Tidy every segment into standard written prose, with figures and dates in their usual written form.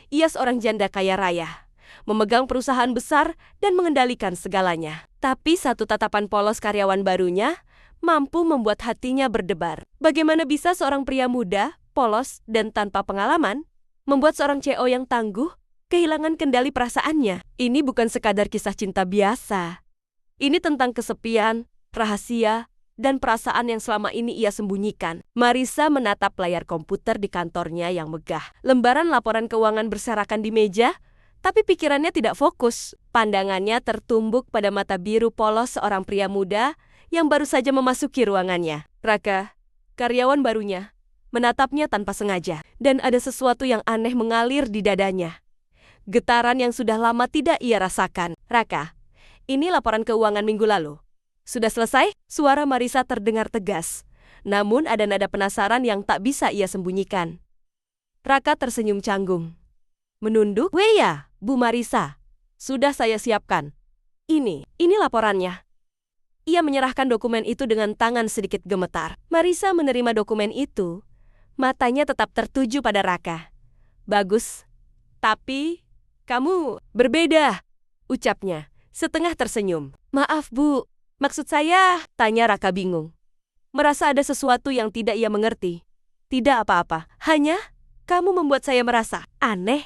Ia seorang janda kaya raya, memegang perusahaan besar dan mengendalikan segalanya. Tapi satu tatapan polos karyawan barunya mampu membuat hatinya berdebar. Bagaimana bisa seorang pria muda, polos, dan tanpa pengalaman membuat seorang CEO yang tangguh kehilangan kendali perasaannya? Ini bukan sekadar kisah cinta biasa. Ini tentang kesepian, rahasia, dan perasaan yang selama ini ia sembunyikan. Marissa menatap layar komputer di kantornya yang megah. Lembaran laporan keuangan berserakan di meja, tapi pikirannya tidak fokus. Pandangannya tertumbuk pada mata biru polos seorang pria muda yang baru saja memasuki ruangannya. Raka, karyawan barunya, menatapnya tanpa sengaja. Dan ada sesuatu yang aneh mengalir di dadanya. Getaran yang sudah lama tidak ia rasakan. Raka, ini laporan keuangan minggu lalu. Sudah selesai? Suara Marissa terdengar tegas. Namun ada nada penasaran yang tak bisa ia sembunyikan. Raka tersenyum canggung. Menunduk, "Weya, Bu Marissa. Sudah saya siapkan. Ini laporannya." Ia menyerahkan dokumen itu dengan tangan sedikit gemetar. Marissa menerima dokumen itu. Matanya tetap tertuju pada Raka. "Bagus. Tapi kamu berbeda," ucapnya, setengah tersenyum. "Maaf, Bu. Maksud saya," tanya Raka bingung. Merasa ada sesuatu yang tidak ia mengerti. "Tidak apa-apa. Hanya kamu membuat saya merasa aneh,"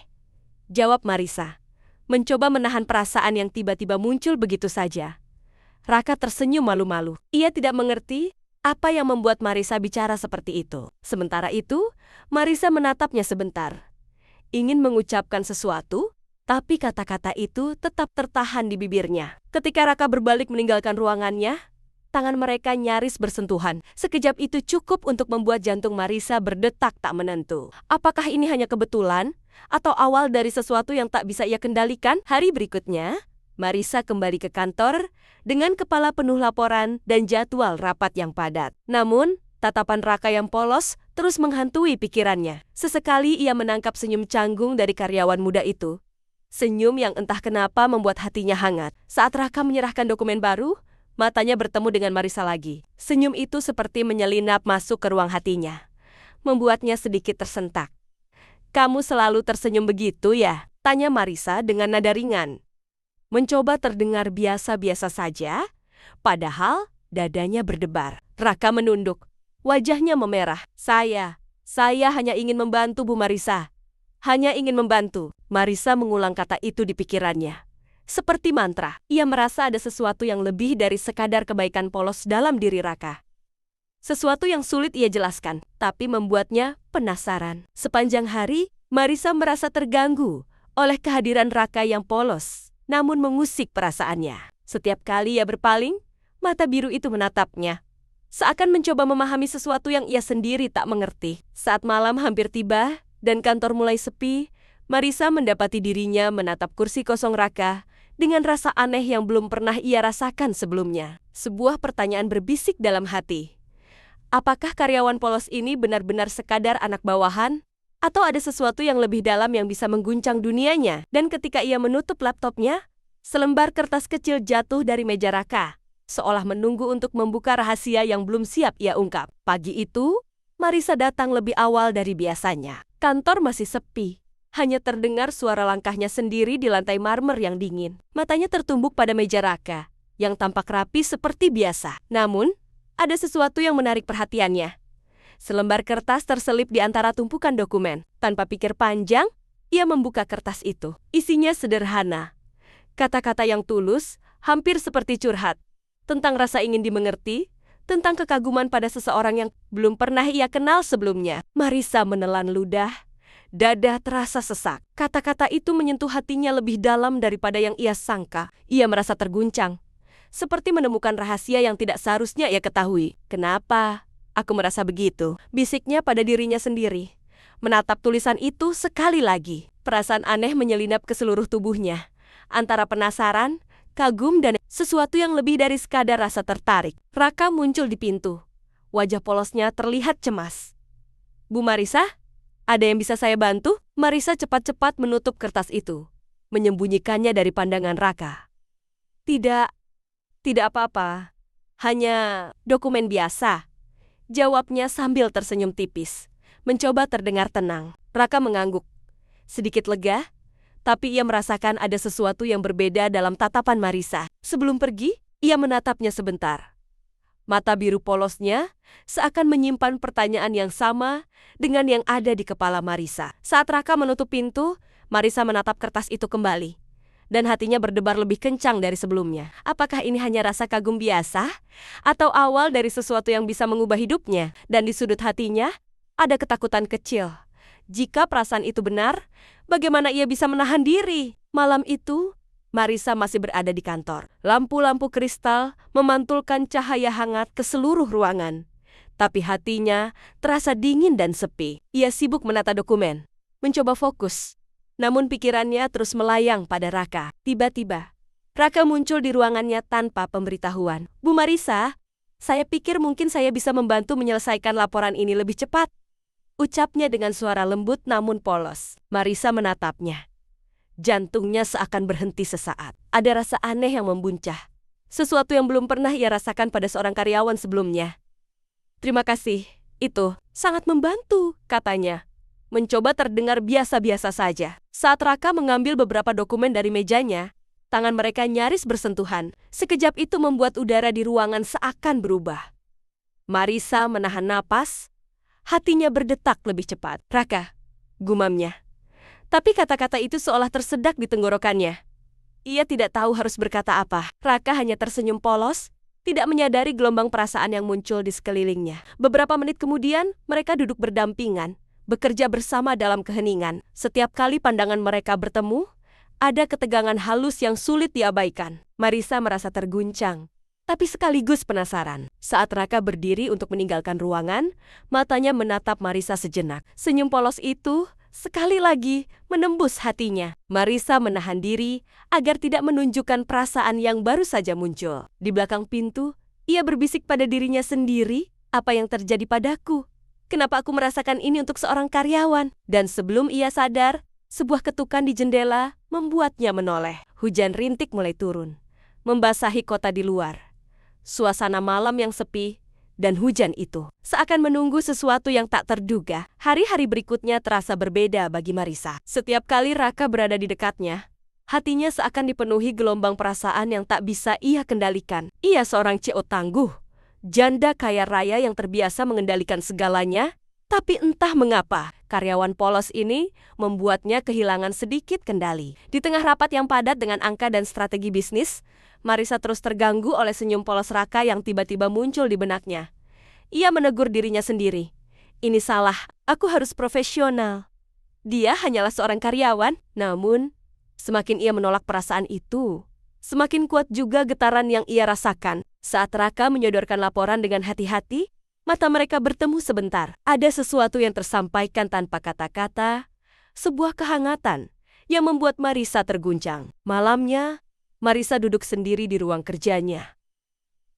jawab Marissa, mencoba menahan perasaan yang tiba-tiba muncul begitu saja. Raka tersenyum malu-malu. Ia tidak mengerti apa yang membuat Marissa bicara seperti itu. Sementara itu, Marissa menatapnya sebentar. Ingin mengucapkan sesuatu, tapi kata-kata itu tetap tertahan di bibirnya. Ketika Raka berbalik meninggalkan ruangannya, tangan mereka nyaris bersentuhan. Sekejap itu cukup untuk membuat jantung Marissa berdetak tak menentu. Apakah ini hanya kebetulan? Atau awal dari sesuatu yang tak bisa ia kendalikan? Hari berikutnya, Marissa kembali ke kantor dengan kepala penuh laporan dan jadwal rapat yang padat. Namun, tatapan Raka yang polos terus menghantui pikirannya. Sesekali ia menangkap senyum canggung dari karyawan muda itu. Senyum yang entah kenapa membuat hatinya hangat. Saat Raka menyerahkan dokumen baru, matanya bertemu dengan Marissa lagi. Senyum itu seperti menyelinap masuk ke ruang hatinya, membuatnya sedikit tersentak. "Kamu selalu tersenyum begitu ya?" tanya Marissa dengan nada ringan. Mencoba terdengar biasa-biasa saja, padahal dadanya berdebar. Raka menunduk, wajahnya memerah. Saya hanya ingin membantu, Bu Marissa. Hanya ingin membantu." Marissa mengulang kata itu di pikirannya. Seperti mantra, ia merasa ada sesuatu yang lebih dari sekadar kebaikan polos dalam diri Raka. Sesuatu yang sulit ia jelaskan, tapi membuatnya penasaran. Sepanjang hari, Marissa merasa terganggu oleh kehadiran Raka yang polos, namun mengusik perasaannya. Setiap kali ia berpaling, mata biru itu menatapnya, seakan mencoba memahami sesuatu yang ia sendiri tak mengerti. Saat malam hampir tiba dan kantor mulai sepi, Marissa mendapati dirinya menatap kursi kosong Raka dengan rasa aneh yang belum pernah ia rasakan sebelumnya. Sebuah pertanyaan berbisik dalam hati. Apakah karyawan polos ini benar-benar sekadar anak bawahan? Atau ada sesuatu yang lebih dalam yang bisa mengguncang dunianya? Dan ketika ia menutup laptopnya, selembar kertas kecil jatuh dari meja Raka, seolah menunggu untuk membuka rahasia yang belum siap ia ungkap. Pagi itu, Marissa datang lebih awal dari biasanya. Kantor masih sepi. Hanya terdengar suara langkahnya sendiri di lantai marmer yang dingin. Matanya tertumbuk pada meja Raka, yang tampak rapi seperti biasa. Namun, ada sesuatu yang menarik perhatiannya. Selembar kertas terselip di antara tumpukan dokumen. Tanpa pikir panjang, ia membuka kertas itu. Isinya sederhana. Kata-kata yang tulus, hampir seperti curhat. Tentang rasa ingin dimengerti, tentang kekaguman pada seseorang yang belum pernah ia kenal sebelumnya. Marissa menelan ludah. Dada terasa sesak. Kata-kata itu menyentuh hatinya lebih dalam daripada yang ia sangka. Ia merasa terguncang. Seperti menemukan rahasia yang tidak seharusnya ia ketahui. "Kenapa aku merasa begitu?" bisiknya pada dirinya sendiri. Menatap tulisan itu sekali lagi. Perasaan aneh menyelinap ke seluruh tubuhnya. Antara penasaran, kagum, dan sesuatu yang lebih dari sekadar rasa tertarik. Raka muncul di pintu. Wajah polosnya terlihat cemas. "Bu Marissa, ada yang bisa saya bantu?" Marissa cepat-cepat menutup kertas itu, menyembunyikannya dari pandangan Raka. Tidak apa-apa. Hanya dokumen biasa," jawabnya sambil tersenyum tipis, mencoba terdengar tenang. Raka mengangguk. Sedikit lega, tapi ia merasakan ada sesuatu yang berbeda dalam tatapan Marisa. Sebelum pergi, ia menatapnya sebentar. Mata biru polosnya seakan menyimpan pertanyaan yang sama dengan yang ada di kepala Marisa. Saat Raka menutup pintu, Marisa menatap kertas itu kembali. Dan hatinya berdebar lebih kencang dari sebelumnya. Apakah ini hanya rasa kagum biasa? Atau awal dari sesuatu yang bisa mengubah hidupnya? Dan di sudut hatinya, ada ketakutan kecil. Jika perasaan itu benar, bagaimana ia bisa menahan diri? Malam itu, Marisa masih berada di kantor. Lampu-lampu kristal memantulkan cahaya hangat ke seluruh ruangan. Tapi hatinya terasa dingin dan sepi. Ia sibuk menata dokumen, mencoba fokus. Namun pikirannya terus melayang pada Raka. Tiba-tiba, Raka muncul di ruangannya tanpa pemberitahuan. Bu Marisa, saya pikir mungkin saya bisa membantu menyelesaikan laporan ini lebih cepat. Ucapnya dengan suara lembut namun polos. Marisa menatapnya. Jantungnya seakan berhenti sesaat. Ada rasa aneh yang membuncah. Sesuatu yang belum pernah ia rasakan pada seorang karyawan sebelumnya. Terima kasih, itu sangat membantu, katanya. Mencoba terdengar biasa-biasa saja. Saat Raka mengambil beberapa dokumen dari mejanya, tangan mereka nyaris bersentuhan. Sekejap itu membuat udara di ruangan seakan berubah. Marisa menahan napas, hatinya berdetak lebih cepat. Raka, gumamnya. Tapi kata-kata itu seolah tersedak di tenggorokannya. Ia tidak tahu harus berkata apa. Raka hanya tersenyum polos, tidak menyadari gelombang perasaan yang muncul di sekelilingnya. Beberapa menit kemudian, mereka duduk berdampingan, bekerja bersama dalam keheningan. Setiap kali pandangan mereka bertemu, ada ketegangan halus yang sulit diabaikan. Marisa merasa terguncang, tapi sekaligus penasaran. Saat Raka berdiri untuk meninggalkan ruangan, matanya menatap Marisa sejenak. Senyum polos itu sekali lagi menembus hatinya. Marisa menahan diri agar tidak menunjukkan perasaan yang baru saja muncul. Di belakang pintu, ia berbisik pada dirinya sendiri, apa yang terjadi padaku? Kenapa aku merasakan ini untuk seorang karyawan? Dan sebelum ia sadar, sebuah ketukan di jendela membuatnya menoleh. Hujan rintik mulai turun, membasahi kota di luar. Suasana malam yang sepi, dan hujan itu seakan menunggu sesuatu yang tak terduga. Hari-hari berikutnya terasa berbeda bagi Marisa. Setiap kali Raka berada di dekatnya, hatinya seakan dipenuhi gelombang perasaan yang tak bisa ia kendalikan. Ia seorang CEO tangguh, janda kaya raya yang terbiasa mengendalikan segalanya, tapi entah mengapa, karyawan polos ini membuatnya kehilangan sedikit kendali. Di tengah rapat yang padat dengan angka dan strategi bisnis, Marisa terus terganggu oleh senyum polos Raka yang tiba-tiba muncul di benaknya. Ia menegur dirinya sendiri. Ini salah, aku harus profesional. Dia hanyalah seorang karyawan, namun semakin ia menolak perasaan itu, semakin kuat juga getaran yang ia rasakan. Saat Raka menyodorkan laporan dengan hati-hati, mata mereka bertemu sebentar. Ada sesuatu yang tersampaikan tanpa kata-kata, sebuah kehangatan yang membuat Marisa terguncang. Malamnya, Marisa duduk sendiri di ruang kerjanya,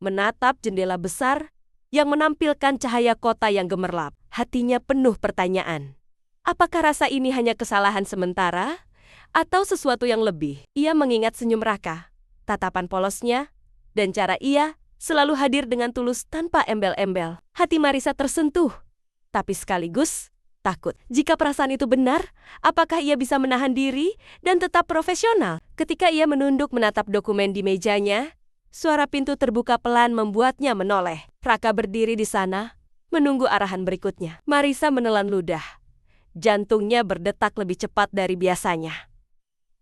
menatap jendela besar yang menampilkan cahaya kota yang gemerlap. Hatinya penuh pertanyaan. Apakah rasa ini hanya kesalahan sementara atau sesuatu yang lebih? Ia mengingat senyum Raka, tatapan polosnya, dan cara ia selalu hadir dengan tulus tanpa embel-embel. Hati Marisa tersentuh, tapi sekaligus takut. Jika perasaan itu benar, apakah ia bisa menahan diri dan tetap profesional? Ketika ia menunduk menatap dokumen di mejanya, suara pintu terbuka pelan membuatnya menoleh. Raka berdiri di sana, menunggu arahan berikutnya. Marisa menelan ludah. Jantungnya berdetak lebih cepat dari biasanya.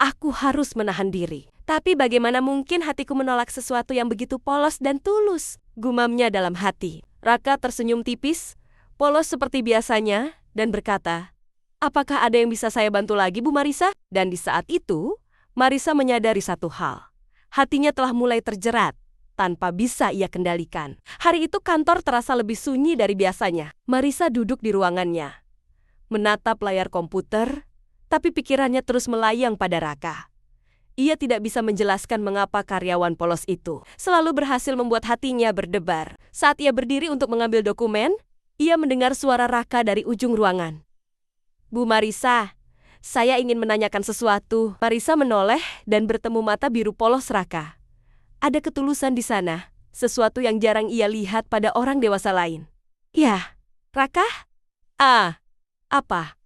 Aku harus menahan diri. Tapi bagaimana mungkin hatiku menolak sesuatu yang begitu polos dan tulus? Gumamnya dalam hati. Raka tersenyum tipis, polos seperti biasanya, dan berkata, apakah ada yang bisa saya bantu lagi, Bu Marisa? Dan di saat itu, Marisa menyadari satu hal. Hatinya telah mulai terjerat, tanpa bisa ia kendalikan. Hari itu kantor terasa lebih sunyi dari biasanya. Marisa duduk di ruangannya, menatap layar komputer, tapi pikirannya terus melayang pada Raka. Ia tidak bisa menjelaskan mengapa karyawan polos itu selalu berhasil membuat hatinya berdebar. Saat ia berdiri untuk mengambil dokumen, ia mendengar suara Raka dari ujung ruangan. Bu Marisa, saya ingin menanyakan sesuatu. Marisa menoleh dan bertemu mata biru polos Raka. Ada ketulusan di sana, sesuatu yang jarang ia lihat pada orang dewasa lain. Ya, Raka? Apa?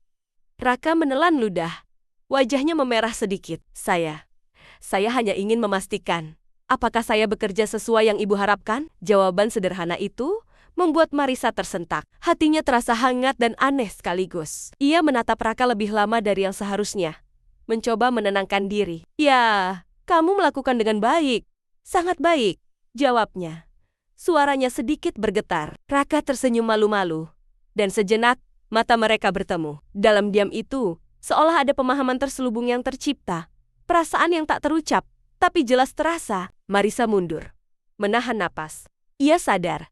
Raka menelan ludah. Wajahnya memerah sedikit. Saya hanya ingin memastikan. Apakah saya bekerja sesuai yang ibu harapkan? Jawaban sederhana itu membuat Marisa tersentak. Hatinya terasa hangat dan aneh sekaligus. Ia menatap Raka lebih lama dari yang seharusnya. Mencoba menenangkan diri. Ya, kamu melakukan dengan baik. Sangat baik, jawabnya. Suaranya sedikit bergetar. Raka tersenyum malu-malu. Dan sejenak, mata mereka bertemu. Dalam diam itu, seolah ada pemahaman terselubung yang tercipta. Perasaan yang tak terucap, tapi jelas terasa. Marisa mundur. Menahan napas. Ia sadar.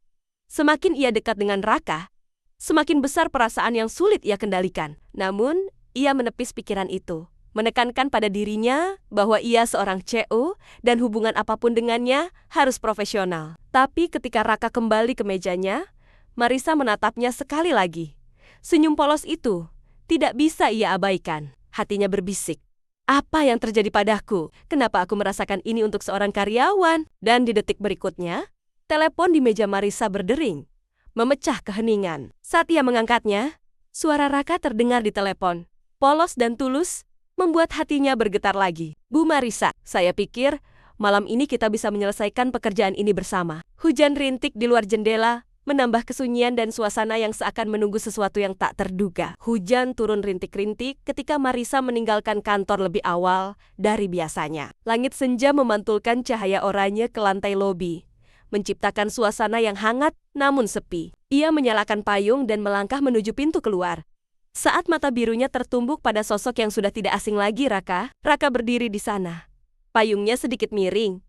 Semakin ia dekat dengan Raka, semakin besar perasaan yang sulit ia kendalikan. Namun, ia menepis pikiran itu. Menekankan pada dirinya bahwa ia seorang CO dan hubungan apapun dengannya harus profesional. Tapi ketika Raka kembali ke mejanya, Marisa menatapnya sekali lagi. Senyum polos itu tidak bisa ia abaikan. Hatinya berbisik. Apa yang terjadi padaku? Kenapa aku merasakan ini untuk seorang karyawan? Dan di detik berikutnya, telepon di meja Marisa berdering, memecah keheningan. Saat ia mengangkatnya, suara Raka terdengar di telepon. Polos dan tulus, membuat hatinya bergetar lagi. Bu Marisa, saya pikir malam ini kita bisa menyelesaikan pekerjaan ini bersama. Hujan rintik di luar jendela menambah kesunyian dan suasana yang seakan menunggu sesuatu yang tak terduga. Hujan turun rintik-rintik ketika Marisa meninggalkan kantor lebih awal dari biasanya. Langit senja memantulkan cahaya oranye ke lantai lobi, menciptakan suasana yang hangat namun sepi. Ia menyalakan payung dan melangkah menuju pintu keluar. Saat mata birunya tertumbuk pada sosok yang sudah tidak asing lagi, Raka berdiri di sana. Payungnya sedikit miring.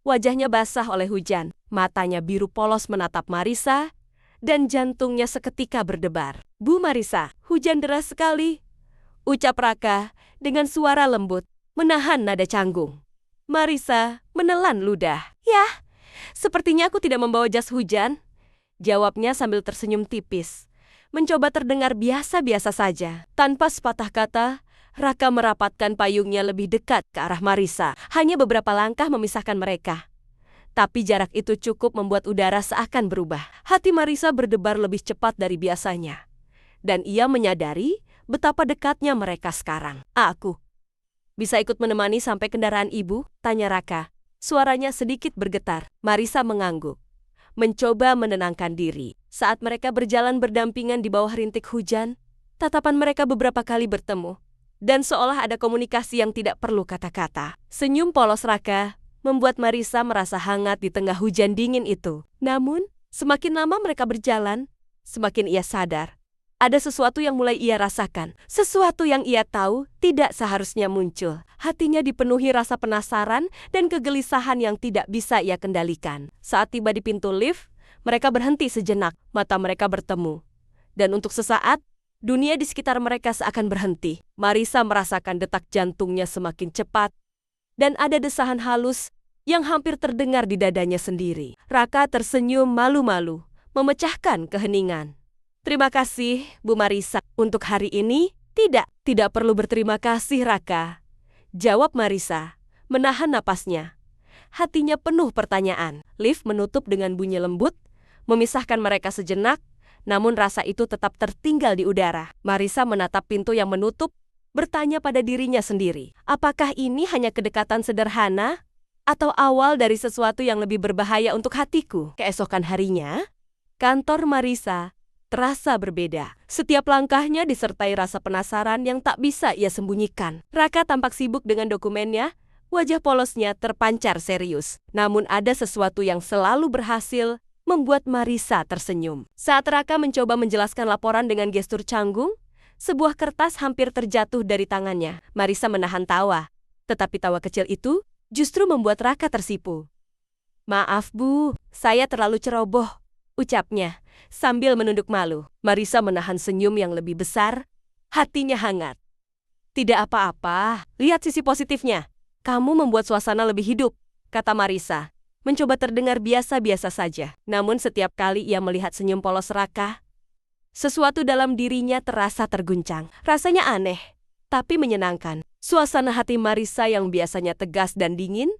Wajahnya basah oleh hujan, matanya biru polos menatap Marisa, dan jantungnya seketika berdebar. Bu Marisa, hujan deras sekali, ucap Raka dengan suara lembut, menahan nada canggung. Marisa menelan ludah. Ya, sepertinya aku tidak membawa jas hujan, jawabnya sambil tersenyum tipis. Mencoba terdengar biasa-biasa saja. Tanpa sepatah kata, Raka merapatkan payungnya lebih dekat ke arah Marisa. Hanya beberapa langkah memisahkan mereka. Tapi jarak itu cukup membuat udara seakan berubah. Hati Marisa berdebar lebih cepat dari biasanya. Dan ia menyadari betapa dekatnya mereka sekarang. Aku bisa ikut menemani sampai kendaraan ibu? Tanya Raka. Suaranya sedikit bergetar. Marisa mengangguk. Mencoba menenangkan diri. Saat mereka berjalan berdampingan di bawah rintik hujan, tatapan mereka beberapa kali bertemu. Dan seolah ada komunikasi yang tidak perlu kata-kata. Senyum polos Raka membuat Marisa merasa hangat di tengah hujan dingin itu. Namun, semakin lama mereka berjalan, semakin ia sadar. Ada sesuatu yang mulai ia rasakan. Sesuatu yang ia tahu tidak seharusnya muncul. Hatinya dipenuhi rasa penasaran dan kegelisahan yang tidak bisa ia kendalikan. Saat tiba di pintu lift, mereka berhenti sejenak. Mata mereka bertemu. Dan untuk sesaat, dunia di sekitar mereka seakan berhenti. Marisa merasakan detak jantungnya semakin cepat. Dan ada desahan halus yang hampir terdengar di dadanya sendiri. Raka tersenyum malu-malu, memecahkan keheningan. Terima kasih, Bu Marisa. Untuk hari ini, tidak perlu berterima kasih, Raka. Jawab Marisa, menahan napasnya. Hatinya penuh pertanyaan. Lift menutup dengan bunyi lembut, memisahkan mereka sejenak, namun rasa itu tetap tertinggal di udara. Marisa menatap pintu yang menutup, bertanya pada dirinya sendiri. Apakah ini hanya kedekatan sederhana? Atau awal dari sesuatu yang lebih berbahaya untuk hatiku? Keesokan harinya, kantor Marisa terasa berbeda. Setiap langkahnya disertai rasa penasaran yang tak bisa ia sembunyikan. Raka tampak sibuk dengan dokumennya, wajah polosnya terpancar serius. Namun ada sesuatu yang selalu berhasil membuat Marisa tersenyum. Saat Raka mencoba menjelaskan laporan dengan gestur canggung, sebuah kertas hampir terjatuh dari tangannya. Marisa menahan tawa, tetapi tawa kecil itu justru membuat Raka tersipu. Maaf Bu, saya terlalu ceroboh, ucapnya sambil menunduk malu. Marisa menahan senyum yang lebih besar, hatinya hangat. Tidak apa-apa, lihat sisi positifnya. Kamu membuat suasana lebih hidup, kata Marisa. Mencoba terdengar biasa-biasa saja. Namun setiap kali ia melihat senyum polos Raka, sesuatu dalam dirinya terasa terguncang. Rasanya aneh, tapi menyenangkan. Suasana hati Marisa yang biasanya tegas dan dingin,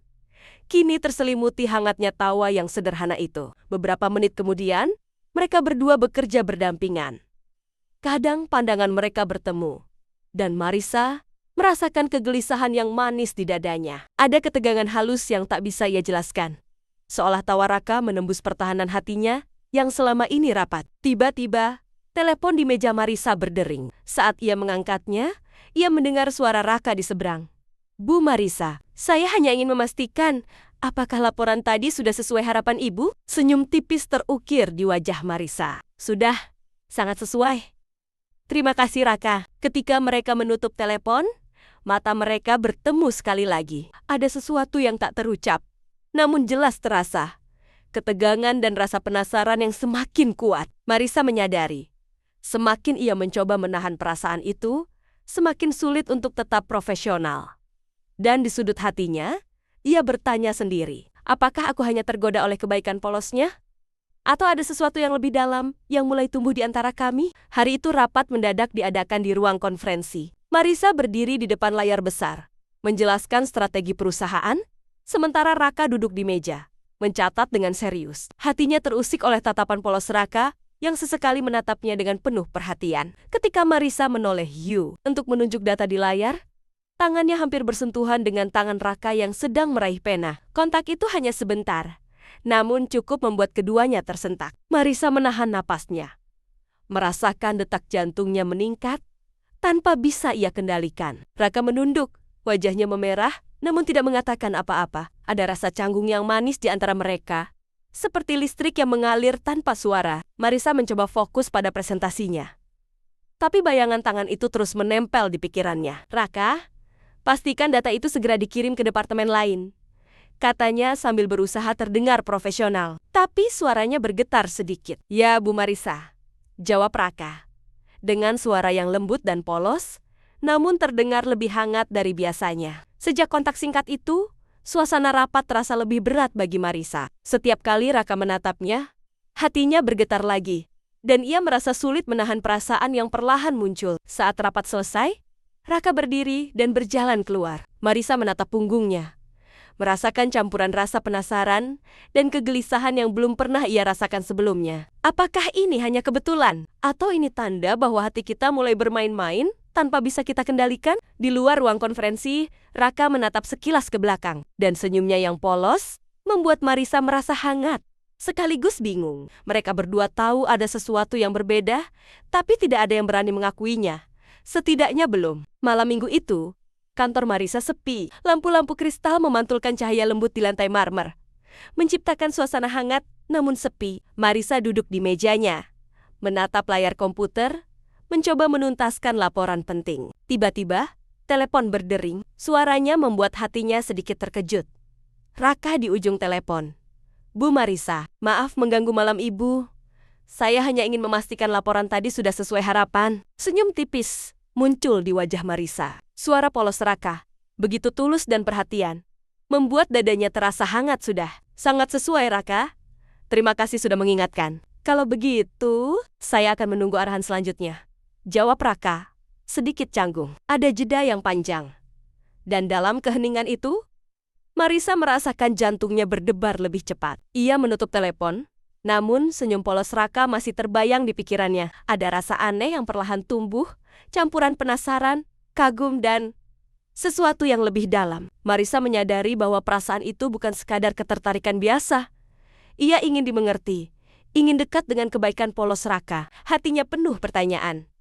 kini terselimuti hangatnya tawa yang sederhana itu. Beberapa menit kemudian, mereka berdua bekerja berdampingan. Kadang pandangan mereka bertemu, dan Marisa merasakan kegelisahan yang manis di dadanya. Ada ketegangan halus yang tak bisa ia jelaskan. Seolah tawa Raka menembus pertahanan hatinya yang selama ini rapat. Tiba-tiba, telepon di meja Marisa berdering. Saat ia mengangkatnya, ia mendengar suara Raka di seberang. "Bu Marisa, saya hanya ingin memastikan, apakah laporan tadi sudah sesuai harapan Ibu?" Senyum tipis terukir di wajah Marisa. "Sudah, sangat sesuai." "Terima kasih Raka." Ketika mereka menutup telepon, mata mereka bertemu sekali lagi. Ada sesuatu yang tak terucap, namun jelas terasa. Ketegangan dan rasa penasaran yang semakin kuat. Marisa menyadari, semakin ia mencoba menahan perasaan itu, semakin sulit untuk tetap profesional. Dan di sudut hatinya, ia bertanya sendiri, apakah aku hanya tergoda oleh kebaikan polosnya? Atau ada sesuatu yang lebih dalam yang mulai tumbuh di antara kami? Hari itu rapat mendadak diadakan di ruang konferensi. Marisa berdiri di depan layar besar, menjelaskan strategi perusahaan, sementara Raka duduk di meja, mencatat dengan serius. Hatinya terusik oleh tatapan polos Raka yang sesekali menatapnya dengan penuh perhatian. Ketika Marisa menoleh Yu untuk menunjuk data di layar, tangannya hampir bersentuhan dengan tangan Raka yang sedang meraih pena. Kontak itu hanya sebentar, namun cukup membuat keduanya tersentak. Marisa menahan napasnya, merasakan detak jantungnya meningkat tanpa bisa ia kendalikan. Raka menunduk, wajahnya memerah, namun tidak mengatakan apa-apa. Ada rasa canggung yang manis di antara mereka, seperti listrik yang mengalir tanpa suara. Marisa mencoba fokus pada presentasinya, tapi bayangan tangan itu terus menempel di pikirannya. "Raka, pastikan data itu segera dikirim ke departemen lain," katanya sambil berusaha terdengar profesional. Tapi suaranya bergetar sedikit. "Ya, Bu Marisa," jawab Raka, dengan suara yang lembut dan polos, namun terdengar lebih hangat dari biasanya. Sejak kontak singkat itu, suasana rapat terasa lebih berat bagi Marisa. Setiap kali Raka menatapnya, hatinya bergetar lagi, dan ia merasa sulit menahan perasaan yang perlahan muncul. Saat rapat selesai, Raka berdiri dan berjalan keluar. Marisa menatap punggungnya, merasakan campuran rasa penasaran dan kegelisahan yang belum pernah ia rasakan sebelumnya. Apakah ini hanya kebetulan? Atau ini tanda bahwa hati kita mulai bermain-main tanpa bisa kita kendalikan? Di luar ruang konferensi, Raka menatap sekilas ke belakang, dan senyumnya yang polos membuat Marisa merasa hangat, sekaligus bingung. Mereka berdua tahu ada sesuatu yang berbeda, tapi tidak ada yang berani mengakuinya. Setidaknya belum. Malam minggu itu, kantor Marisa sepi. Lampu-lampu kristal memantulkan cahaya lembut di lantai marmer, menciptakan suasana hangat namun sepi. Marisa duduk di mejanya, menatap layar komputer, mencoba menuntaskan laporan penting. Tiba-tiba, telepon berdering. Suaranya membuat hatinya sedikit terkejut. Raka di ujung telepon. "Bu Marisa, maaf mengganggu malam Ibu. Saya hanya ingin memastikan laporan tadi sudah sesuai harapan." Senyum tipis muncul di wajah Marisa. Suara polos Raka, begitu tulus dan perhatian, membuat dadanya terasa hangat. "Sudah, sangat sesuai Raka. Terima kasih sudah mengingatkan." "Kalau begitu, saya akan menunggu arahan selanjutnya," jawab Raka, sedikit canggung. Ada jeda yang panjang, dan dalam keheningan itu, Marisa merasakan jantungnya berdebar lebih cepat. Ia menutup telepon, namun senyum polos Raka masih terbayang di pikirannya. Ada rasa aneh yang perlahan tumbuh, campuran penasaran, kagum, dan sesuatu yang lebih dalam. Marisa menyadari bahwa perasaan itu bukan sekadar ketertarikan biasa. Ia ingin dimengerti, ingin dekat dengan kebaikan polos Raka. Hatinya penuh pertanyaan.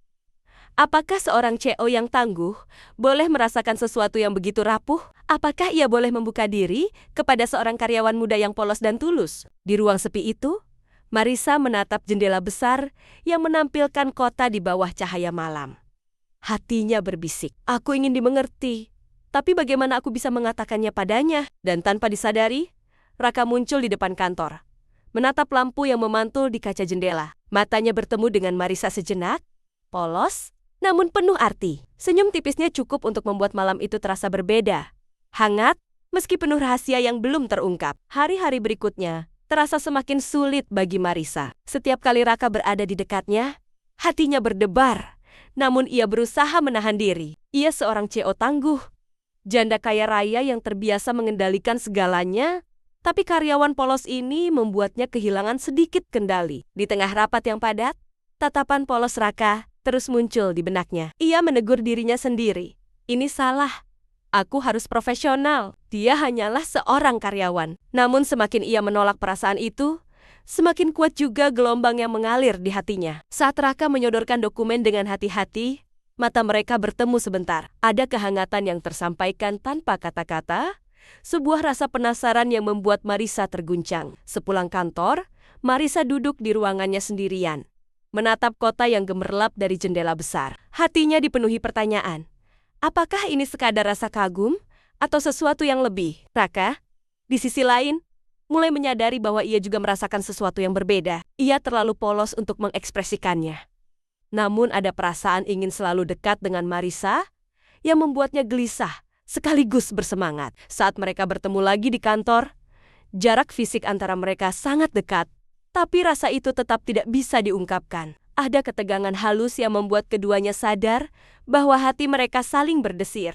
Apakah seorang CEO yang tangguh boleh merasakan sesuatu yang begitu rapuh? Apakah ia boleh membuka diri kepada seorang karyawan muda yang polos dan tulus? Di ruang sepi itu, Marisa menatap jendela besar yang menampilkan kota di bawah cahaya malam. Hatinya berbisik, "Aku ingin dimengerti, tapi bagaimana aku bisa mengatakannya padanya?" Dan tanpa disadari, Raka muncul di depan kantor, menatap lampu yang memantul di kaca jendela. Matanya bertemu dengan Marisa sejenak, polos, namun penuh arti. Senyum tipisnya cukup untuk membuat malam itu terasa berbeda. Hangat, meski penuh rahasia yang belum terungkap. Hari-hari berikutnya terasa semakin sulit bagi Marisa. Setiap kali Raka berada di dekatnya, hatinya berdebar. Namun ia berusaha menahan diri. Ia seorang CEO tangguh, janda kaya raya yang terbiasa mengendalikan segalanya, tapi karyawan polos ini membuatnya kehilangan sedikit kendali. Di tengah rapat yang padat, tatapan polos Raka terus muncul di benaknya. Ia menegur dirinya sendiri. Ini salah. Aku harus profesional. Dia hanyalah seorang karyawan. Namun semakin ia menolak perasaan itu, semakin kuat juga gelombang yang mengalir di hatinya. Saat Raka menyodorkan dokumen dengan hati-hati, mata mereka bertemu sebentar. Ada kehangatan yang tersampaikan tanpa kata-kata, sebuah rasa penasaran yang membuat Marisa terguncang. Sepulang kantor, Marisa duduk di ruangannya sendirian, menatap kota yang gemerlap dari jendela besar. Hatinya dipenuhi pertanyaan. Apakah ini sekadar rasa kagum atau sesuatu yang lebih? Raka, di sisi lain, mulai menyadari bahwa ia juga merasakan sesuatu yang berbeda. Ia terlalu polos untuk mengekspresikannya. Namun ada perasaan ingin selalu dekat dengan Marisa yang membuatnya gelisah sekaligus bersemangat. Saat mereka bertemu lagi di kantor, jarak fisik antara mereka sangat dekat, tapi rasa itu tetap tidak bisa diungkapkan. Ada ketegangan halus yang membuat keduanya sadar bahwa hati mereka saling berdesir.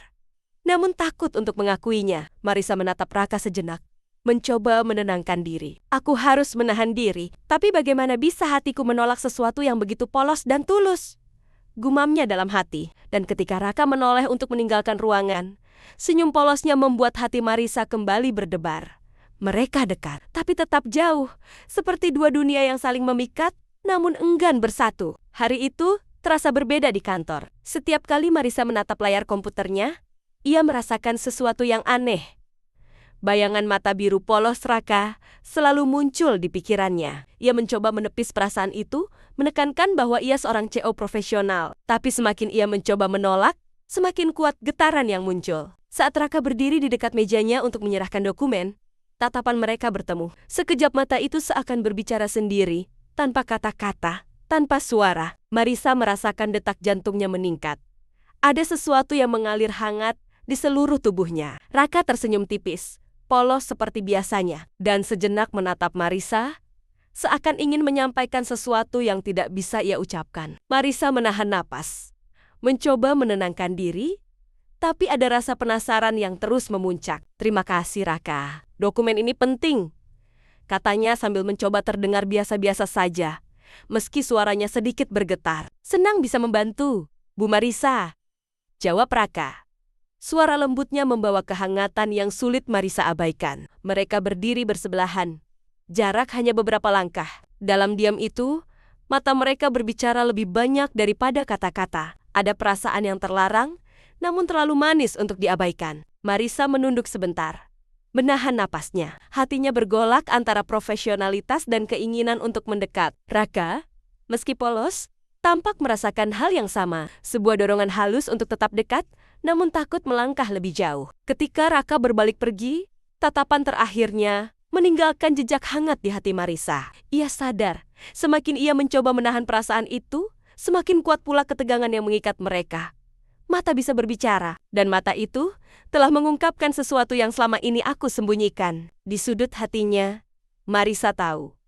Namun takut untuk mengakuinya. Marisa menatap Raka sejenak, mencoba menenangkan diri. Aku harus menahan diri, tapi bagaimana bisa hatiku menolak sesuatu yang begitu polos dan tulus? Gumamnya dalam hati, dan ketika Raka menoleh untuk meninggalkan ruangan, senyum polosnya membuat hati Marisa kembali berdebar. Mereka dekat, tapi tetap jauh, seperti dua dunia yang saling memikat, namun enggan bersatu. Hari itu terasa berbeda di kantor. Setiap kali Marisa menatap layar komputernya, ia merasakan sesuatu yang aneh. Bayangan mata biru polos Raka selalu muncul di pikirannya. Ia mencoba menepis perasaan itu, menekankan bahwa ia seorang CO profesional. Tapi semakin ia mencoba menolak, semakin kuat getaran yang muncul. Saat Raka berdiri di dekat mejanya untuk menyerahkan dokumen, tatapan mereka bertemu. Sekejap mata itu seakan berbicara sendiri, tanpa kata-kata, tanpa suara. Marisa merasakan detak jantungnya meningkat. Ada sesuatu yang mengalir hangat di seluruh tubuhnya. Raka tersenyum tipis, polos seperti biasanya, dan sejenak menatap Marisa, seakan ingin menyampaikan sesuatu yang tidak bisa ia ucapkan. Marisa menahan napas, mencoba menenangkan diri, tapi ada rasa penasaran yang terus memuncak. Terima kasih Raka, dokumen ini penting, katanya sambil mencoba terdengar biasa-biasa saja, meski suaranya sedikit bergetar. Senang bisa membantu, Bu Marisa, jawab Raka. Suara lembutnya membawa kehangatan yang sulit Marisa abaikan. Mereka berdiri bersebelahan, jarak hanya beberapa langkah. Dalam diam itu, mata mereka berbicara lebih banyak daripada kata-kata. Ada perasaan yang terlarang, namun terlalu manis untuk diabaikan. Marisa menunduk sebentar, menahan napasnya. Hatinya bergolak antara profesionalitas dan keinginan untuk mendekat. Raka, meski polos, tampak merasakan hal yang sama. Sebuah dorongan halus untuk tetap dekat, namun takut melangkah lebih jauh. Ketika Raka berbalik pergi, tatapan terakhirnya meninggalkan jejak hangat di hati Marisa. Ia sadar, semakin ia mencoba menahan perasaan itu, semakin kuat pula ketegangan yang mengikat mereka. Mata bisa berbicara, dan mata itu telah mengungkapkan sesuatu yang selama ini aku sembunyikan. Di sudut hatinya, Marisa tahu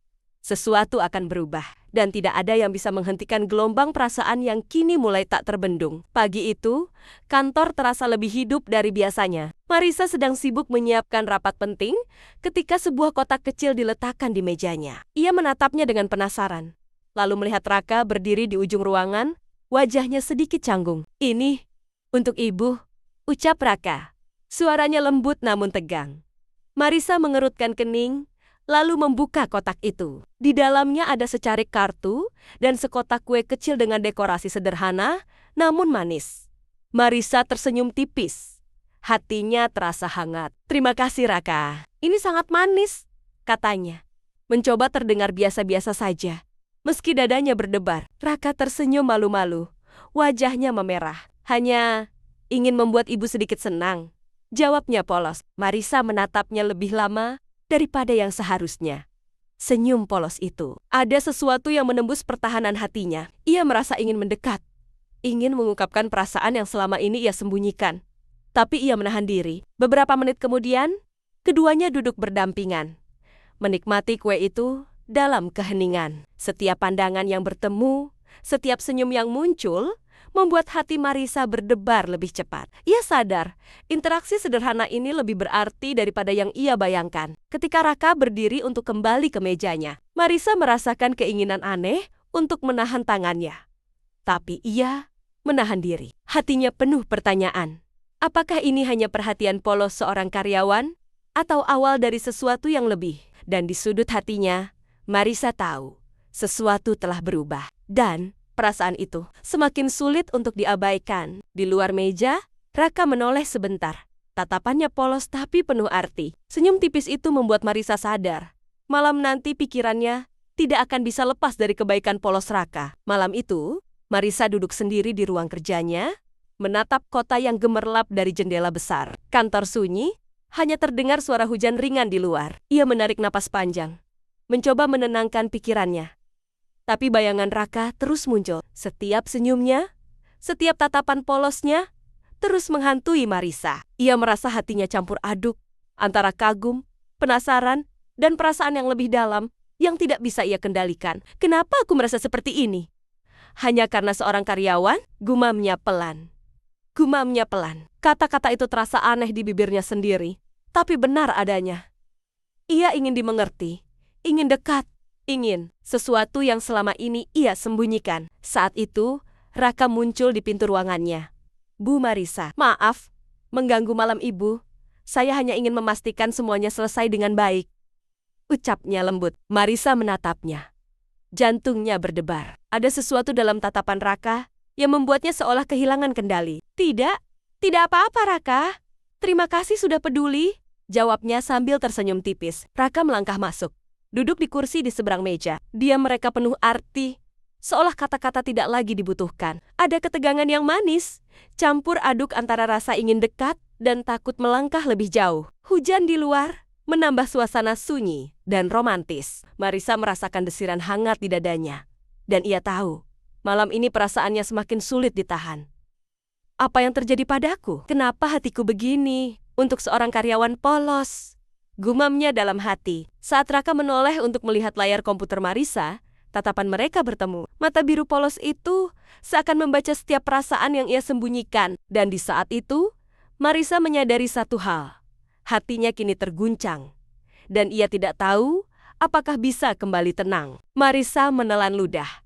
sesuatu akan berubah, dan tidak ada yang bisa menghentikan gelombang perasaan yang kini mulai tak terbendung. Pagi itu, kantor terasa lebih hidup dari biasanya. Marisa sedang sibuk menyiapkan rapat penting ketika sebuah kotak kecil diletakkan di mejanya. Ia menatapnya dengan penasaran, lalu melihat Raka berdiri di ujung ruangan, wajahnya sedikit canggung. Ini untuk ibu, ucap Raka. Suaranya lembut namun tegang. Marisa mengerutkan kening, lalu membuka kotak itu. Di dalamnya ada secarik kartu dan sekotak kue kecil dengan dekorasi sederhana, namun manis. Marisa tersenyum tipis. Hatinya terasa hangat. Terima kasih Raka, ini sangat manis, katanya. Mencoba terdengar biasa-biasa saja. Meski dadanya berdebar, Raka tersenyum malu-malu. Wajahnya memerah. Hanya ingin membuat ibu sedikit senang, jawabnya polos. Marisa menatapnya lebih lama daripada yang seharusnya. Senyum polos itu. Ada sesuatu yang menembus pertahanan hatinya. Ia merasa ingin mendekat, ingin mengungkapkan perasaan yang selama ini ia sembunyikan. Tapi ia menahan diri. Beberapa menit kemudian, keduanya duduk berdampingan, menikmati kue itu dalam keheningan. Setiap pandangan yang bertemu, setiap senyum yang muncul, membuat hati Marisa berdebar lebih cepat. Ia sadar, interaksi sederhana ini lebih berarti daripada yang ia bayangkan. Ketika Raka berdiri untuk kembali ke mejanya, Marisa merasakan keinginan aneh untuk menahan tangannya. Tapi ia menahan diri. Hatinya penuh pertanyaan. Apakah ini hanya perhatian polos seorang karyawan? Atau awal dari sesuatu yang lebih? Dan di sudut hatinya, Marisa tahu sesuatu telah berubah. Dan perasaan itu semakin sulit untuk diabaikan. Di luar meja, Raka menoleh sebentar. Tatapannya polos tapi penuh arti. Senyum tipis itu membuat Marisa sadar. Malam nanti pikirannya tidak akan bisa lepas dari kebaikan polos Raka. Malam itu, Marisa duduk sendiri di ruang kerjanya, menatap kota yang gemerlap dari jendela besar. Kantor sunyi, hanya terdengar suara hujan ringan di luar. Ia menarik napas panjang, mencoba menenangkan pikirannya. Tapi bayangan Raka terus muncul. Setiap senyumnya, setiap tatapan polosnya, terus menghantui Marisa. Ia merasa hatinya campur aduk antara kagum, penasaran, dan perasaan yang lebih dalam yang tidak bisa ia kendalikan. Kenapa aku merasa seperti ini? Hanya karena seorang karyawan? Gumamnya pelan. Gumamnya pelan. Kata-kata itu terasa aneh di bibirnya sendiri, tapi benar adanya. Ia ingin dimengerti, ingin dekat, ingin sesuatu yang selama ini ia sembunyikan. Saat itu, Raka muncul di pintu ruangannya. Bu Marisa, maaf, mengganggu malam ibu. Saya hanya ingin memastikan semuanya selesai dengan baik. Ucapnya lembut. Marisa menatapnya. Jantungnya berdebar. Ada sesuatu dalam tatapan Raka yang membuatnya seolah kehilangan kendali. Tidak apa-apa Raka. Terima kasih sudah peduli, jawabnya sambil tersenyum tipis. Raka melangkah masuk, duduk di kursi di seberang meja. Diam mereka penuh arti, seolah kata-kata tidak lagi dibutuhkan. Ada ketegangan yang manis, campur aduk antara rasa ingin dekat dan takut melangkah lebih jauh. Hujan di luar menambah suasana sunyi dan romantis. Marisa merasakan desiran hangat di dadanya. Dan ia tahu, malam ini perasaannya semakin sulit ditahan. Apa yang terjadi padaku? Kenapa hatiku begini untuk seorang karyawan polos? Gumamnya dalam hati. Saat Raka menoleh untuk melihat layar komputer Marisa, tatapan mereka bertemu. Mata biru polos itu seakan membaca setiap perasaan yang ia sembunyikan. Dan di saat itu, Marisa menyadari satu hal. Hatinya kini terguncang. Dan ia tidak tahu apakah bisa kembali tenang. Marisa menelan ludah.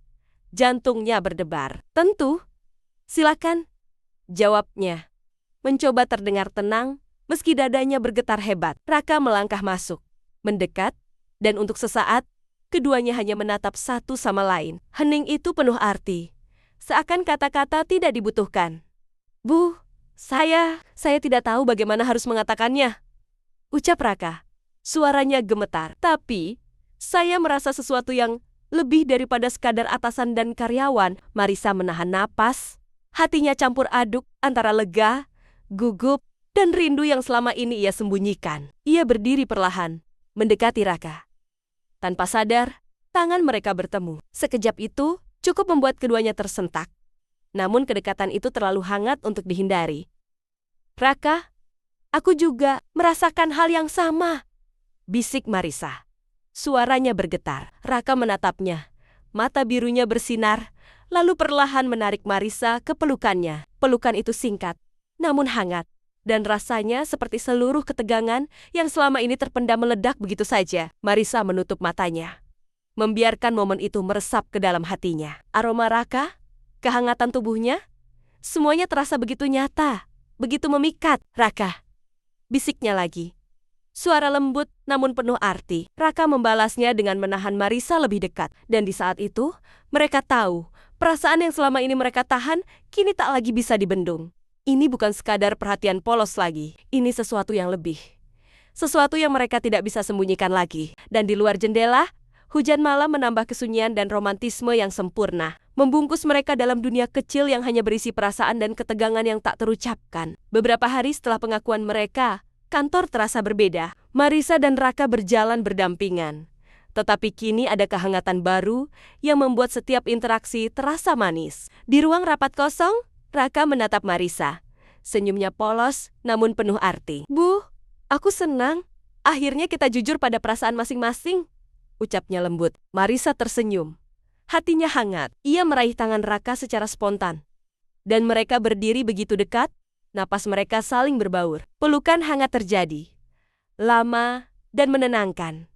Jantungnya berdebar. Tentu. Silakan, jawabnya. Mencoba terdengar tenang, meski dadanya bergetar hebat. Raka melangkah masuk, mendekat, dan untuk sesaat, keduanya hanya menatap satu sama lain. Hening itu penuh arti. Seakan kata-kata tidak dibutuhkan. Bu, saya tidak tahu bagaimana harus mengatakannya, ucap Raka. Suaranya gemetar. Tapi, saya merasa sesuatu yang lebih daripada sekadar atasan dan karyawan. Marisa menahan napas. Hatinya campur aduk antara lega, gugup, dan rindu yang selama ini ia sembunyikan. Ia berdiri perlahan, mendekati Raka. Tanpa sadar, tangan mereka bertemu. Sekejap itu, cukup membuat keduanya tersentak. Namun kedekatan itu terlalu hangat untuk dihindari. Raka, aku juga merasakan hal yang sama, bisik Marisa. Suaranya bergetar. Raka menatapnya. Mata birunya bersinar, lalu perlahan menarik Marisa ke pelukannya. Pelukan itu singkat, namun hangat. Dan rasanya seperti seluruh ketegangan yang selama ini terpendam meledak begitu saja. Marisa menutup matanya, membiarkan momen itu meresap ke dalam hatinya. Aroma Raka, kehangatan tubuhnya, semuanya terasa begitu nyata, begitu memikat. Raka, bisiknya lagi. Suara lembut namun penuh arti. Raka membalasnya dengan menahan Marisa lebih dekat. Dan di saat itu, mereka tahu perasaan yang selama ini mereka tahan kini tak lagi bisa dibendung. Ini bukan sekadar perhatian polos lagi. Ini sesuatu yang lebih. Sesuatu yang mereka tidak bisa sembunyikan lagi. Dan di luar jendela, hujan malam menambah kesunyian dan romantisme yang sempurna. Membungkus mereka dalam dunia kecil yang hanya berisi perasaan dan ketegangan yang tak terucapkan. Beberapa hari setelah pengakuan mereka, kantor terasa berbeda. Marisa dan Raka berjalan berdampingan. Tetapi kini ada kehangatan baru yang membuat setiap interaksi terasa manis. Di ruang rapat kosong, Raka menatap Marisa. Senyumnya polos namun penuh arti. Bu, aku senang. Akhirnya kita jujur pada perasaan masing-masing, ucapnya lembut. Marisa tersenyum. Hatinya hangat. Ia meraih tangan Raka secara spontan. Dan mereka berdiri begitu dekat. Napas mereka saling berbaur. Pelukan hangat terjadi. Lama dan menenangkan.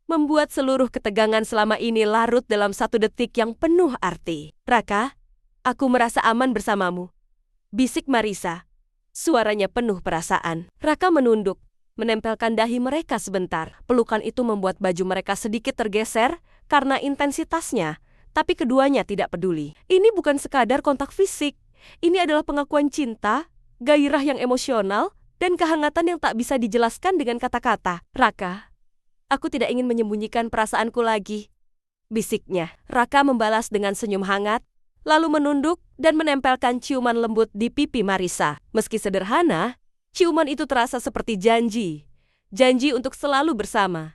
Membuat seluruh ketegangan selama ini larut dalam satu detik yang penuh arti. Raka, aku merasa aman bersamamu, bisik Marisa. Suaranya penuh perasaan. Raka menunduk, menempelkan dahi mereka sebentar. Pelukan itu membuat baju mereka sedikit tergeser karena intensitasnya, tapi keduanya tidak peduli. Ini bukan sekadar kontak fisik. Ini adalah pengakuan cinta, gairah yang emosional, dan kehangatan yang tak bisa dijelaskan dengan kata-kata. Raka, aku tidak ingin menyembunyikan perasaanku lagi, bisiknya. Raka membalas dengan senyum hangat, lalu menunduk dan menempelkan ciuman lembut di pipi Marisa. Meski sederhana, ciuman itu terasa seperti janji. Janji untuk selalu bersama.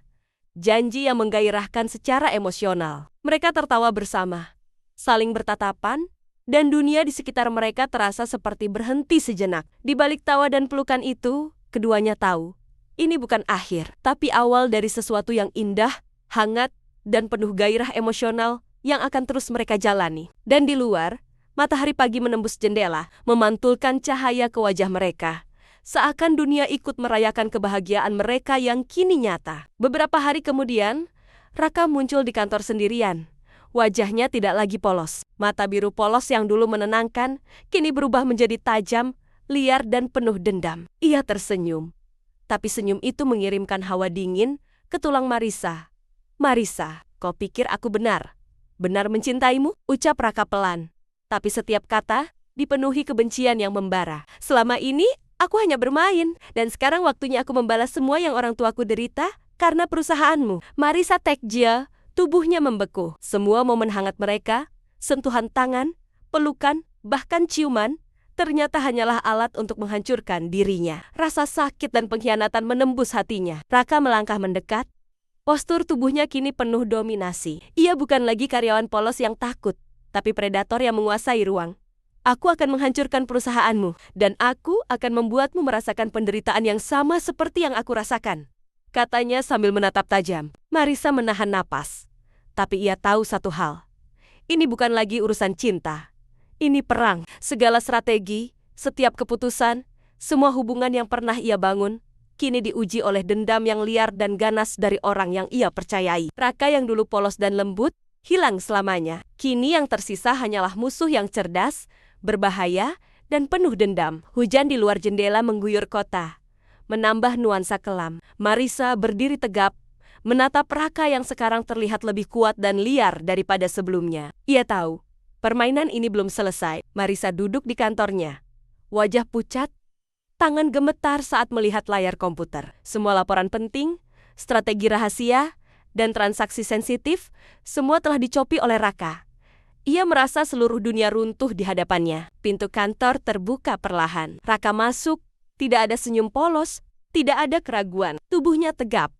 Janji yang menggairahkan secara emosional. Mereka tertawa bersama, saling bertatapan, dan dunia di sekitar mereka terasa seperti berhenti sejenak. Di balik tawa dan pelukan itu, keduanya tahu, ini bukan akhir, tapi awal dari sesuatu yang indah, hangat, dan penuh gairah emosional yang akan terus mereka jalani. Dan di luar, matahari pagi menembus jendela, memantulkan cahaya ke wajah mereka. Seakan dunia ikut merayakan kebahagiaan mereka yang kini nyata. Beberapa hari kemudian, Raka muncul di kantor sendirian. Wajahnya tidak lagi polos. Mata biru polos yang dulu menenangkan, kini berubah menjadi tajam, liar dan penuh dendam. Ia tersenyum. Tapi senyum itu mengirimkan hawa dingin ke tulang Marisa. Marisa, kau pikir aku benar? Benar mencintaimu? Ucap Raka pelan. Tapi setiap kata dipenuhi kebencian yang membara. Selama ini, aku hanya bermain. Dan sekarang waktunya aku membalas semua yang orang tuaku derita karena perusahaanmu. Marisa tekjil, tubuhnya membeku. Semua momen hangat mereka, sentuhan tangan, pelukan, bahkan ciuman, ternyata hanyalah alat untuk menghancurkan dirinya. Rasa sakit dan pengkhianatan menembus hatinya. Raka melangkah mendekat. Postur tubuhnya kini penuh dominasi. Ia bukan lagi karyawan polos yang takut, tapi predator yang menguasai ruang. Aku akan menghancurkan perusahaanmu, dan aku akan membuatmu merasakan penderitaan yang sama seperti yang aku rasakan, katanya sambil menatap tajam. Marisa menahan napas. Tapi ia tahu satu hal. Ini bukan lagi urusan cinta. Ini perang. Segala strategi, setiap keputusan, semua hubungan yang pernah ia bangun, kini diuji oleh dendam yang liar dan ganas dari orang yang ia percayai. Raka yang dulu polos dan lembut, hilang selamanya. Kini yang tersisa hanyalah musuh yang cerdas, berbahaya, dan penuh dendam. Hujan di luar jendela mengguyur kota, menambah nuansa kelam. Marisa berdiri tegap, menatap Raka yang sekarang terlihat lebih kuat dan liar daripada sebelumnya. Ia tahu, permainan ini belum selesai. Marisa duduk di kantornya, wajah pucat, tangan gemetar saat melihat layar komputer. Semua laporan penting, strategi rahasia, dan transaksi sensitif, semua telah dicopi oleh Raka. Ia merasa seluruh dunia runtuh di hadapannya. Pintu kantor terbuka perlahan. Raka masuk, tidak ada senyum polos, tidak ada keraguan. Tubuhnya tegap.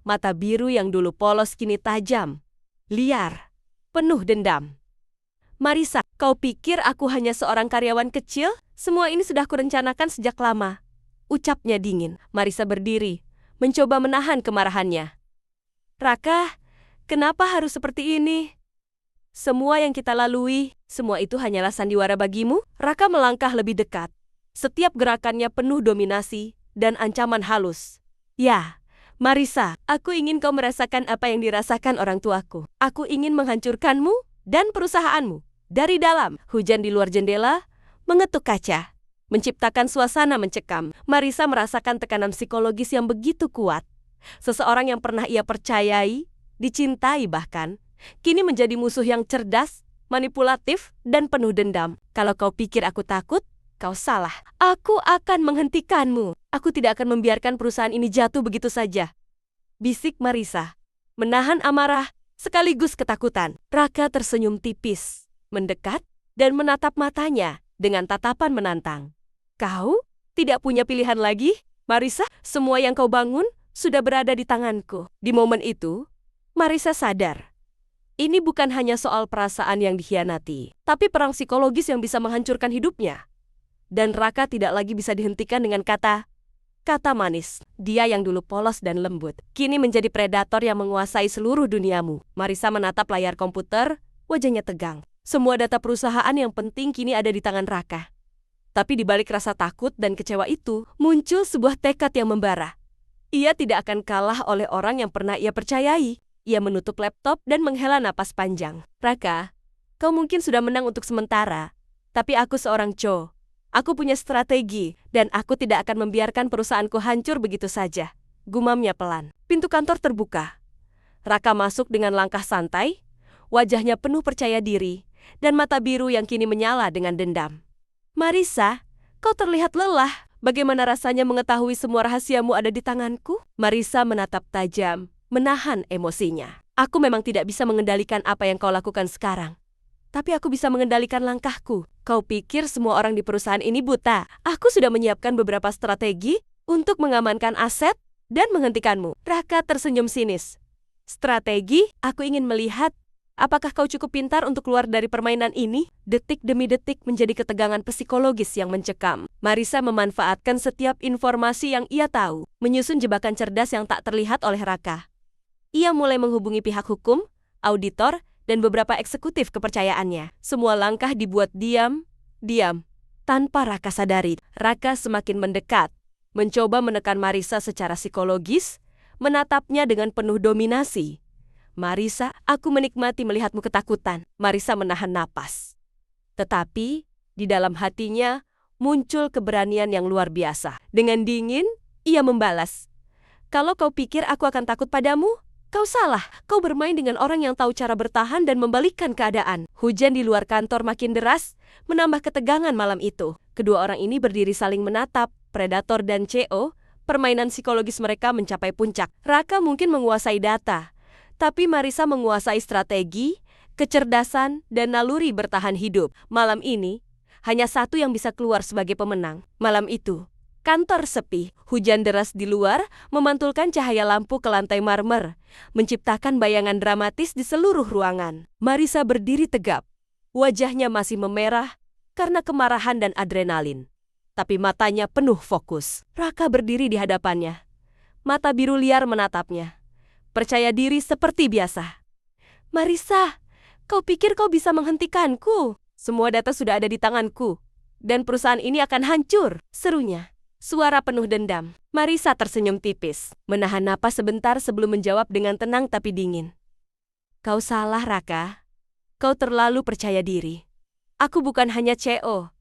Mata biru yang dulu polos kini tajam, liar, penuh dendam. Marisa, kau pikir aku hanya seorang karyawan kecil? Semua ini sudah kurencanakan sejak lama, ucapnya dingin. Marisa berdiri, mencoba menahan kemarahannya. Raka, kenapa harus seperti ini? Semua yang kita lalui, semua itu hanyalah sandiwara bagimu? Raka melangkah lebih dekat. Setiap gerakannya penuh dominasi dan ancaman halus. Ya, Marisa, aku ingin kau merasakan apa yang dirasakan orang tuaku. Aku ingin menghancurkanmu dan perusahaanmu. Dari dalam, hujan di luar jendela mengetuk kaca, menciptakan suasana mencekam. Marisa merasakan tekanan psikologis yang begitu kuat. Seseorang yang pernah ia percayai, dicintai bahkan, kini menjadi musuh yang cerdas, manipulatif, dan penuh dendam. Kalau kau pikir aku takut, kau salah. Aku akan menghentikanmu. Aku tidak akan membiarkan perusahaan ini jatuh begitu saja, bisik Marisa, menahan amarah sekaligus ketakutan. Raka tersenyum tipis, mendekat, dan menatap matanya dengan tatapan menantang. Kau tidak punya pilihan lagi, Marisa? Semua yang kau bangun sudah berada di tanganku. Di momen itu, Marisa sadar. Ini bukan hanya soal perasaan yang dikhianati, tapi perang psikologis yang bisa menghancurkan hidupnya. Dan Raka tidak lagi bisa dihentikan dengan kata manis. Dia yang dulu polos dan lembut, kini menjadi predator yang menguasai seluruh duniamu. Marisa menatap layar komputer, wajahnya tegang. Semua data perusahaan yang penting kini ada di tangan Raka. Tapi di balik rasa takut dan kecewa itu, muncul sebuah tekad yang membara. Ia tidak akan kalah oleh orang yang pernah ia percayai. Ia menutup laptop dan menghela napas panjang. Raka, kau mungkin sudah menang untuk sementara, tapi aku seorang Cho. Aku punya strategi, dan aku tidak akan membiarkan perusahaanku hancur begitu saja. Gumamnya pelan. Pintu kantor terbuka. Raka masuk dengan langkah santai, wajahnya penuh percaya diri, dan mata biru yang kini menyala dengan dendam. Marissa, kau terlihat lelah. Bagaimana rasanya mengetahui semua rahasiamu ada di tanganku? Marissa menatap tajam, menahan emosinya. Aku memang tidak bisa mengendalikan apa yang kau lakukan sekarang. Tapi aku bisa mengendalikan langkahku. Kau pikir semua orang di perusahaan ini buta? Aku sudah menyiapkan beberapa strategi untuk mengamankan aset dan menghentikanmu. Raka tersenyum sinis. Strategi? Aku ingin melihat apakah kau cukup pintar untuk keluar dari permainan ini? Detik demi detik menjadi ketegangan psikologis yang mencekam. Marissa memanfaatkan setiap informasi yang ia tahu, menyusun jebakan cerdas yang tak terlihat oleh Raka. Ia mulai menghubungi pihak hukum, auditor, dan beberapa eksekutif kepercayaannya. Semua langkah dibuat diam, tanpa Raka sadari. Raka semakin mendekat, mencoba menekan Marissa secara psikologis, menatapnya dengan penuh dominasi. Marissa, aku menikmati melihatmu ketakutan. Marissa menahan napas. Tetapi, di dalam hatinya muncul keberanian yang luar biasa. Dengan dingin, ia membalas. Kalau kau pikir aku akan takut padamu, kau salah. Kau bermain dengan orang yang tahu cara bertahan dan membalikkan keadaan. Hujan di luar kantor makin deras, menambah ketegangan malam itu. Kedua orang ini berdiri saling menatap, predator dan CO. Permainan psikologis mereka mencapai puncak. Raka mungkin menguasai data, tapi Marissa menguasai strategi, kecerdasan, dan naluri bertahan hidup. Malam ini, hanya satu yang bisa keluar sebagai pemenang. Malam itu, kantor sepi. Hujan deras di luar memantulkan cahaya lampu ke lantai marmer, menciptakan bayangan dramatis di seluruh ruangan. Marissa berdiri tegap. Wajahnya masih memerah karena kemarahan dan adrenalin. Tapi matanya penuh fokus. Raka berdiri di hadapannya. Mata biru liar menatapnya. Percaya diri seperti biasa. Marissa, kau pikir kau bisa menghentikanku? Semua data sudah ada di tanganku. Dan perusahaan ini akan hancur, serunya. Suara penuh dendam. Marissa tersenyum tipis, menahan napas sebentar sebelum menjawab dengan tenang tapi dingin. Kau salah, Raka. Kau terlalu percaya diri. Aku bukan hanya CO.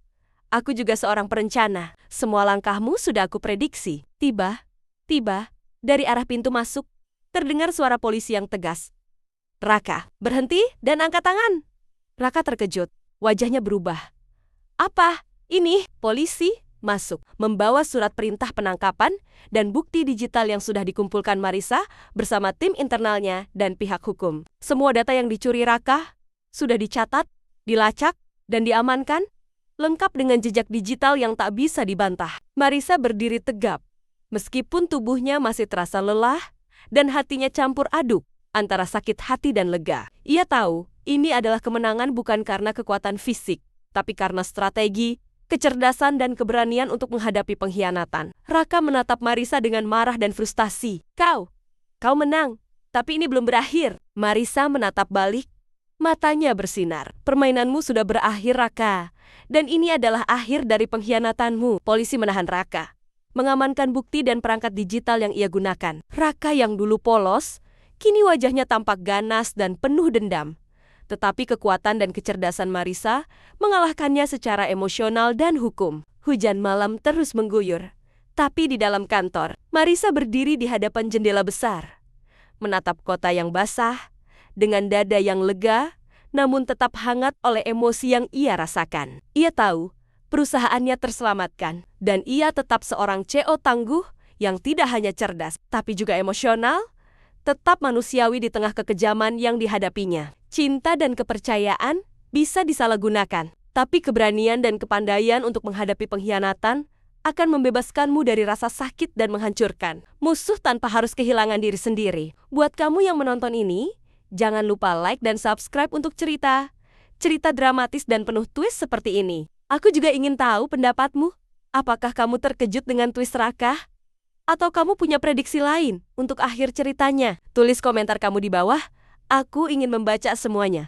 Aku juga seorang perencana. Semua langkahmu sudah aku prediksi. Tiba, dari arah pintu masuk, terdengar suara polisi yang tegas. Raka, berhenti dan angkat tangan. Raka terkejut, wajahnya berubah. Apa? Ini? Polisi masuk, membawa surat perintah penangkapan dan bukti digital yang sudah dikumpulkan Marissa bersama tim internalnya dan pihak hukum. Semua data yang dicuri Raka sudah dicatat, dilacak, dan diamankan, lengkap dengan jejak digital yang tak bisa dibantah. Marissa berdiri tegap, meskipun tubuhnya masih terasa lelah, dan hatinya campur aduk antara sakit hati dan lega. Ia tahu ini adalah kemenangan bukan karena kekuatan fisik, tapi karena strategi, kecerdasan, dan keberanian untuk menghadapi pengkhianatan. Raka menatap Marissa dengan marah dan frustasi. Kau menang, tapi ini belum berakhir. Marissa menatap balik, matanya bersinar. Permainanmu sudah berakhir, Raka, dan ini adalah akhir dari pengkhianatanmu. Polisi menahan Raka, mengamankan bukti dan perangkat digital yang ia gunakan. Raka yang dulu polos, kini wajahnya tampak ganas dan penuh dendam. Tetapi kekuatan dan kecerdasan Marissa mengalahkannya secara emosional dan hukum. Hujan malam terus mengguyur. Tapi di dalam kantor, Marissa berdiri di hadapan jendela besar, menatap kota yang basah, dengan dada yang lega, namun tetap hangat oleh emosi yang ia rasakan. Ia tahu perusahaannya terselamatkan, dan ia tetap seorang CO tangguh yang tidak hanya cerdas, tapi juga emosional, tetap manusiawi di tengah kekejaman yang dihadapinya. Cinta dan kepercayaan bisa disalahgunakan, tapi keberanian dan kepandaian untuk menghadapi pengkhianatan akan membebaskanmu dari rasa sakit dan menghancurkan musuh tanpa harus kehilangan diri sendiri. Buat kamu yang menonton ini, jangan lupa like dan subscribe untuk cerita dramatis dan penuh twist seperti ini. Aku juga ingin tahu pendapatmu. Apakah kamu terkejut dengan twist Raka? Atau kamu punya prediksi lain untuk akhir ceritanya? Tulis komentar kamu di bawah. Aku ingin membaca semuanya.